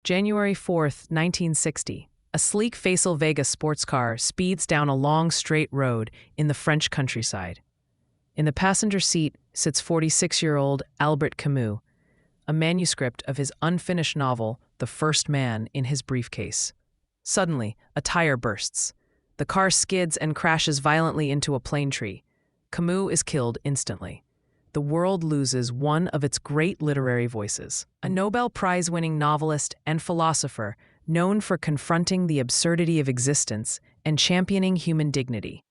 January 4, 1960. A sleek Facel Vega sports car speeds down a long, straight road in the French countryside. In the passenger seat sits 46-year-old Albert Camus, a manuscript of his unfinished novel, The First Man, in his briefcase. Suddenly, a tire bursts. The car skids and crashes violently into a plane tree. Camus is killed instantly. The world loses one of its great literary voices, a Nobel Prize-winning novelist and philosopher known for confronting the absurdity of existence and championing human dignity.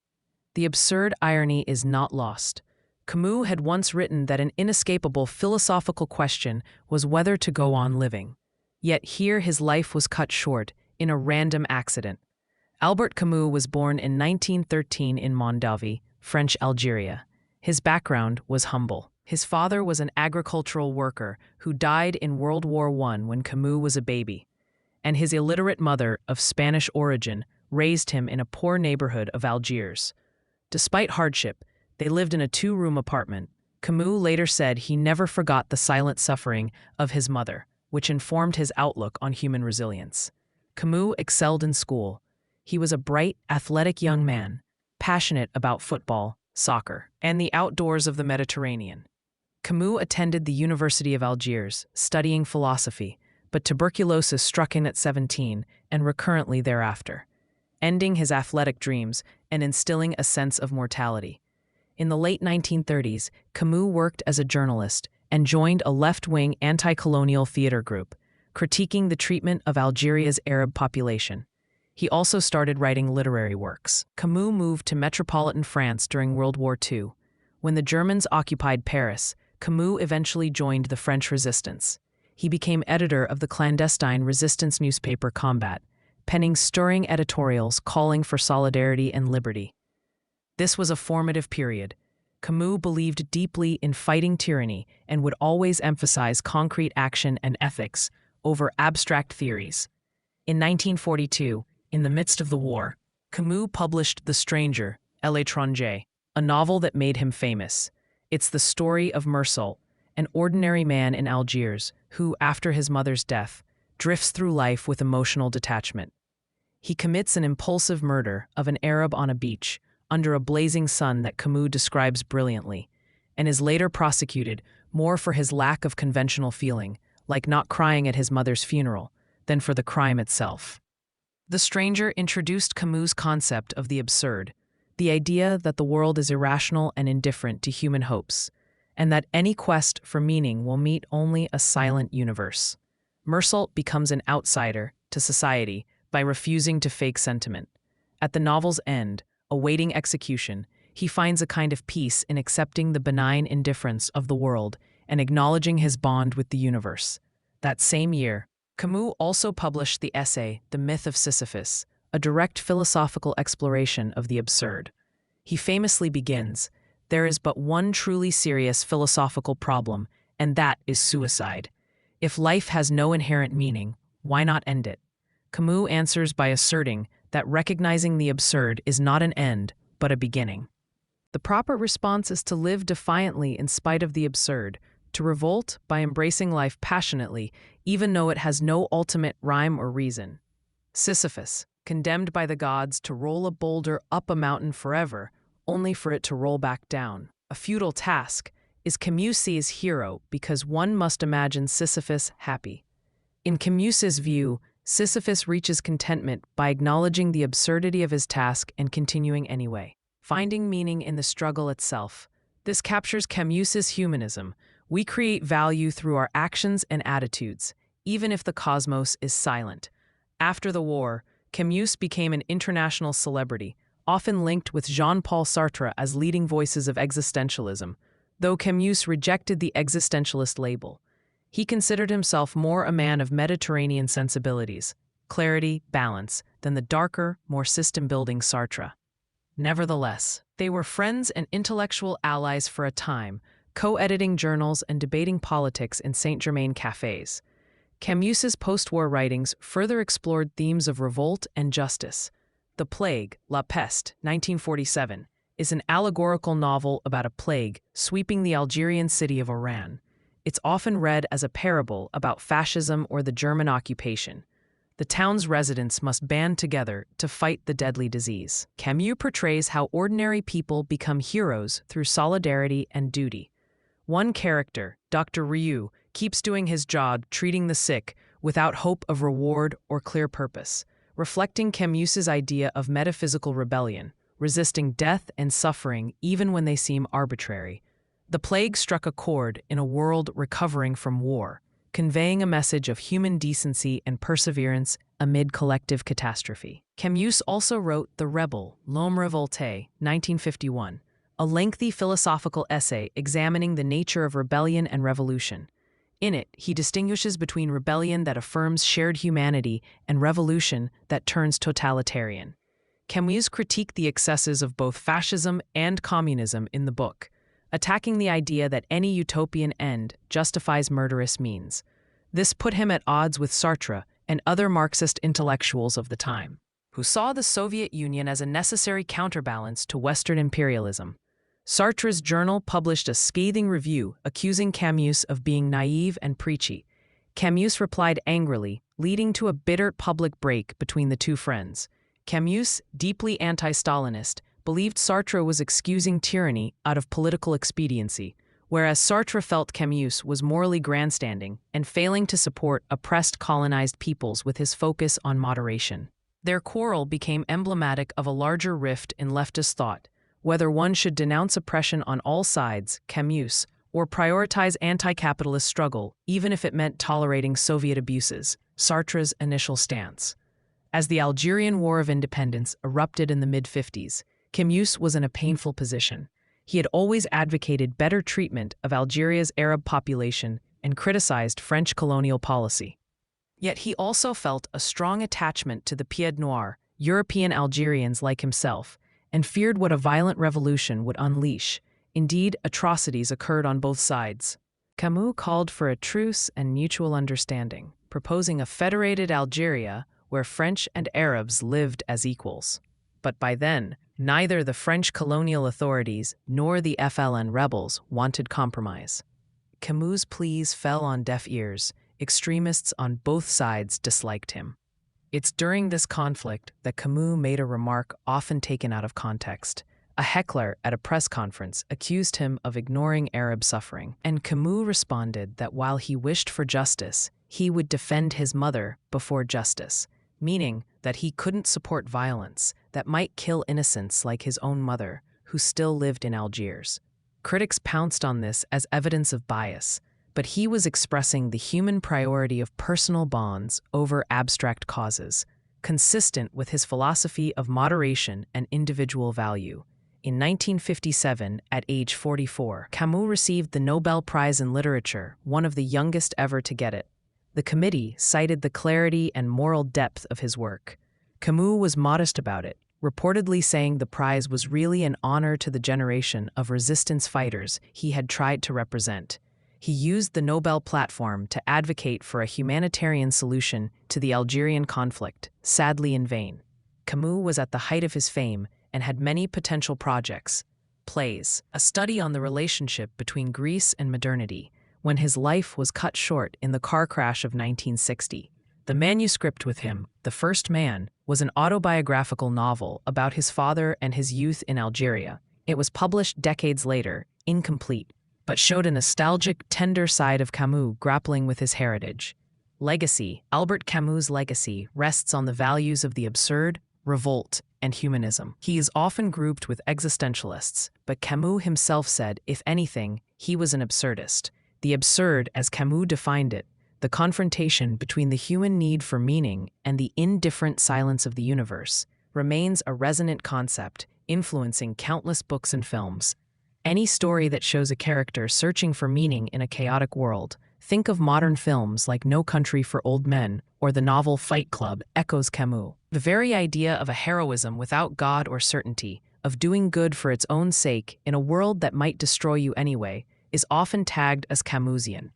The absurd irony is not lost. Camus had once written that an inescapable philosophical question was whether to go on living. Yet here his life was cut short in a random accident. Albert Camus was born in 1913 in Mondovi, French Algeria. His background was humble. His father was an agricultural worker who died in World War I when Camus was a baby, and his illiterate mother, of Spanish origin, raised him in a poor neighborhood of Algiers. Despite hardship, they lived in a 2-room apartment. Camus later said he never forgot the silent suffering of his mother, which informed his outlook on human resilience. Camus excelled in school. He was a bright, athletic young man, passionate about football, soccer, and the outdoors of the Mediterranean. Camus attended the University of Algiers, studying philosophy, but tuberculosis struck him at 17 and recurrently thereafter, ending his athletic dreams and instilling a sense of mortality. In the late 1930s, Camus worked as a journalist and joined a left-wing anti-colonial theater group, critiquing the treatment of Algeria's Arab population. He also started writing literary works. Camus moved to metropolitan France during World War II. When the Germans occupied Paris, Camus eventually joined the French resistance. He became editor of the clandestine resistance newspaper Combat, penning stirring editorials calling for solidarity and liberty. This was a formative period. Camus believed deeply in fighting tyranny and would always emphasize concrete action and ethics over abstract theories. In 1942, in the midst of the war, Camus published The Stranger, L'Étranger, a novel that made him famous. It's the story of Meursault, an ordinary man in Algiers who, after his mother's death, drifts through life with emotional detachment. He commits an impulsive murder of an Arab on a beach under a blazing sun that Camus describes brilliantly, and is later prosecuted more for his lack of conventional feeling, like not crying at his mother's funeral, than for the crime itself. The Stranger introduced Camus' concept of the absurd, the idea that the world is irrational and indifferent to human hopes, and that any quest for meaning will meet only a silent universe. Meursault becomes an outsider to society by refusing to fake sentiment. At the novel's end, awaiting execution, he finds a kind of peace in accepting the benign indifference of the world and acknowledging his bond with the universe. That same year, Camus also published the essay The Myth of Sisyphus, a direct philosophical exploration of the absurd. He famously begins, "There is but one truly serious philosophical problem, and that is suicide. If life has no inherent meaning, why not end it?" Camus answers by asserting that recognizing the absurd is not an end, but a beginning. The proper response is to live defiantly in spite of the absurd, to revolt by embracing life passionately, even though it has no ultimate rhyme or reason. Sisyphus, condemned by the gods to roll a boulder up a mountain forever, only for it to roll back down, a futile task, is Camus's hero because one must imagine Sisyphus happy. In Camus's view, Sisyphus reaches contentment by acknowledging the absurdity of his task and continuing anyway, finding meaning in the struggle itself. This captures Camus's humanism. We create value through our actions and attitudes, even if the cosmos is silent. After the war, Camus became an international celebrity, often linked with Jean-Paul Sartre as leading voices of existentialism, though Camus rejected the existentialist label. He considered himself more a man of Mediterranean sensibilities, clarity, balance, than the darker, more system-building Sartre. Nevertheless, they were friends and intellectual allies for a time, co-editing journals and debating politics in Saint-Germain cafes. Camus's post-war writings further explored themes of revolt and justice. The Plague, La Peste, 1947, is an allegorical novel about a plague sweeping the Algerian city of Oran. It's often read as a parable about fascism or the German occupation. The town's residents must band together to fight the deadly disease. Camus portrays how ordinary people become heroes through solidarity and duty. One character, Dr. Ryu, keeps doing his job treating the sick without hope of reward or clear purpose, reflecting Camus's idea of metaphysical rebellion, resisting death and suffering even when they seem arbitrary. The plague struck a chord in a world recovering from war, conveying a message of human decency and perseverance amid collective catastrophe. Camus also wrote The Rebel, L'Homme Révolté, 1951, a lengthy philosophical essay examining the nature of rebellion and revolution. In it, he distinguishes between rebellion that affirms shared humanity and revolution that turns totalitarian. Camus critiqued the excesses of both fascism and communism in the book, attacking the idea that any utopian end justifies murderous means. This put him at odds with Sartre and other Marxist intellectuals of the time, who saw the Soviet Union as a necessary counterbalance to Western imperialism. Sartre's journal published a scathing review accusing Camus of being naive and preachy. Camus replied angrily, leading to a bitter public break between the two friends. Camus, deeply anti-Stalinist, believed Sartre was excusing tyranny out of political expediency, whereas Sartre felt Camus was morally grandstanding and failing to support oppressed colonized peoples with his focus on moderation. Their quarrel became emblematic of a larger rift in leftist thought, whether one should denounce oppression on all sides, Camus, or prioritize anti-capitalist struggle, even if it meant tolerating Soviet abuses, Sartre's initial stance. As the Algerian War of Independence erupted in the mid-50s, Camus was in a painful position. He had always advocated better treatment of Algeria's Arab population and criticized French colonial policy. Yet he also felt a strong attachment to the Pied Noir, European Algerians like himself, and feared what a violent revolution would unleash. Indeed, atrocities occurred on both sides. Camus called for a truce and mutual understanding, proposing a federated Algeria where French and Arabs lived as equals. But by then, neither the French colonial authorities nor the FLN rebels wanted compromise. Camus' pleas fell on deaf ears. Extremists on both sides disliked him. It's during this conflict that Camus made a remark often taken out of context. A heckler at a press conference accused him of ignoring Arab suffering, and Camus responded that while he wished for justice, he would defend his mother before justice, meaning that he couldn't support violence that might kill innocents like his own mother, who still lived in Algiers. Critics pounced on this as evidence of bias, but he was expressing the human priority of personal bonds over abstract causes, consistent with his philosophy of moderation and individual value. In 1957, at age 44, Camus received the Nobel Prize in Literature, one of the youngest ever to get it. The committee cited the clarity and moral depth of his work. Camus was modest about it, reportedly saying the prize was really an honor to the generation of resistance fighters he had tried to represent. He used the Nobel platform to advocate for a humanitarian solution to the Algerian conflict, sadly in vain. Camus was at the height of his fame and had many potential projects. Plays, a study on the relationship between Greece and modernity, when his life was cut short in the car crash of 1960. The manuscript with him, The First Man, was an autobiographical novel about his father and his youth in Algeria. It was published decades later, incomplete, but showed a nostalgic, tender side of Camus grappling with his heritage. Legacy. Albert Camus' legacy rests on the values of the absurd, revolt, and humanism. He is often grouped with existentialists, but Camus himself said, if anything, he was an absurdist. The absurd, as Camus defined it, the confrontation between the human need for meaning and the indifferent silence of the universe, remains a resonant concept, influencing countless books and films. Any story that shows a character searching for meaning in a chaotic world, think of modern films like No Country for Old Men or the novel Fight Club, echoes Camus. The very idea of a heroism without God or certainty, of doing good for its own sake in a world that might destroy you anyway, is often tagged as Camusian.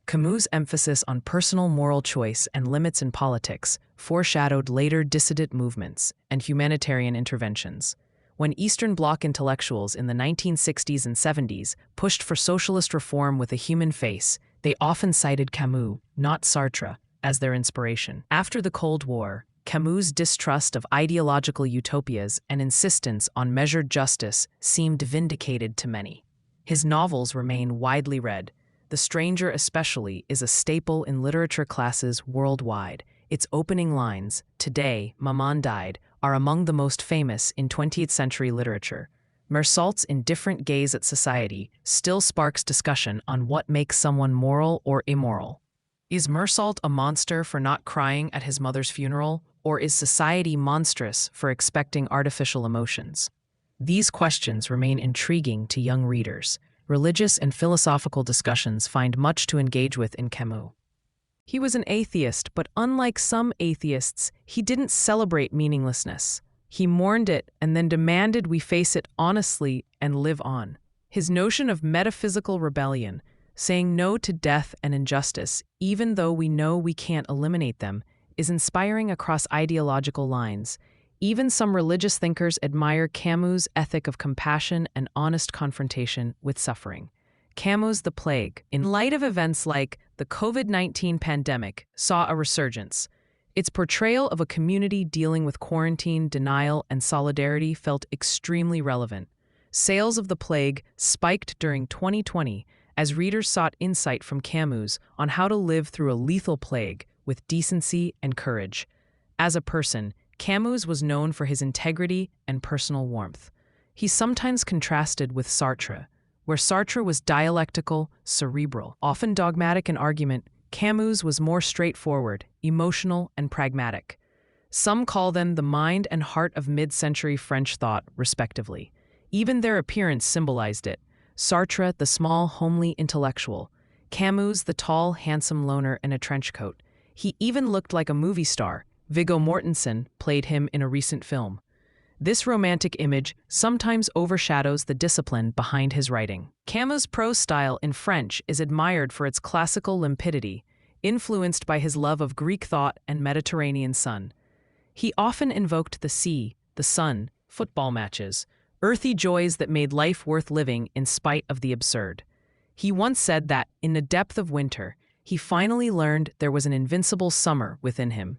Camus' emphasis on personal moral choice and limits in politics foreshadowed later dissident movements and humanitarian interventions. When Eastern Bloc intellectuals in the 1960s and 70s pushed for socialist reform with a human face, They often cited Camus, not Sartre, as their inspiration. After the Cold War, Camus' distrust of ideological utopias and insistence on measured justice seemed vindicated to many. His novels remain widely read. The Stranger especially is a staple in literature classes worldwide. Its opening lines, "Today, Maman died," are among the most famous in 20th century literature. Mersault's indifferent gaze at society still sparks discussion on what makes someone moral or immoral. Is Mersault a monster for not crying at his mother's funeral, or is society monstrous for expecting artificial emotions? These questions remain intriguing to young readers. Religious and philosophical discussions find much to engage with in Camus. He was an atheist, but unlike some atheists, he didn't celebrate meaninglessness. He mourned it and then demanded we face it honestly and live on. His notion of metaphysical rebellion, saying no to death and injustice, even though we know we can't eliminate them, is inspiring across ideological lines. Even some religious thinkers admire Camus' ethic of compassion and honest confrontation with suffering. Camus' The Plague, in light of events like the COVID-19 pandemic, saw a resurgence. Its portrayal of a community dealing with quarantine, denial, and solidarity felt extremely relevant. Sales of The Plague spiked during 2020 as readers sought insight from Camus on how to live through a lethal plague with decency and courage. As a person, Camus was known for his integrity and personal warmth. He's sometimes contrasted with Sartre, where Sartre was dialectical, cerebral, often dogmatic in argument. Camus was more straightforward, emotional, and pragmatic. Some call them the mind and heart of mid-century French thought, respectively. Even their appearance symbolized it. Sartre, the small, homely intellectual. Camus, the tall, handsome loner in a trench coat. He even looked like a movie star. Viggo Mortensen played him in a recent film. This romantic image sometimes overshadows the discipline behind his writing. Camus' prose style in French is admired for its classical limpidity, influenced by his love of Greek thought and Mediterranean sun. He often invoked the sea, the sun, football matches, earthy joys that made life worth living in spite of the absurd. He once said that, in the depth of winter, he finally learned there was an invincible summer within him.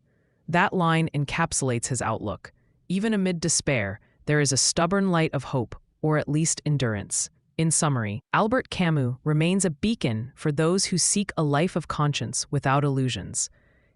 That line encapsulates his outlook. Even amid despair, there is a stubborn light of hope, or at least endurance. In summary, Albert Camus remains a beacon for those who seek a life of conscience without illusions.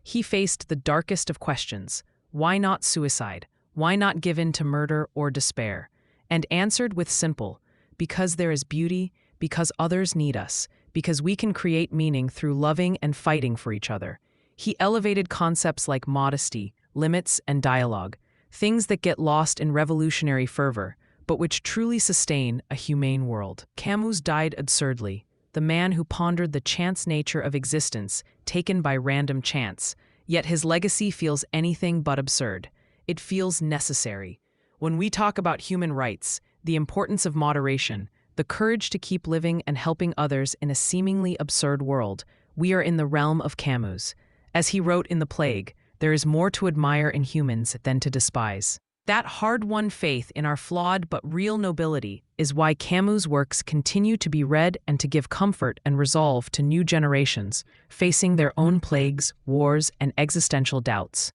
He faced the darkest of questions: why not suicide? Why not give in to murder or despair? And answered with simple, because there is beauty, because others need us, because we can create meaning through loving and fighting for each other. He elevated concepts like modesty, limits, and dialogue, things that get lost in revolutionary fervor, but which truly sustain a humane world. Camus died absurdly, the man who pondered the chance nature of existence taken by random chance, yet his legacy feels anything but absurd. It feels necessary. When we talk about human rights, the importance of moderation, the courage to keep living and helping others in a seemingly absurd world, we are in the realm of Camus. As he wrote in The Plague, there is more to admire in humans than to despise. That hard-won faith in our flawed but real nobility is why Camus' works continue to be read and to give comfort and resolve to new generations facing their own plagues, wars, and existential doubts.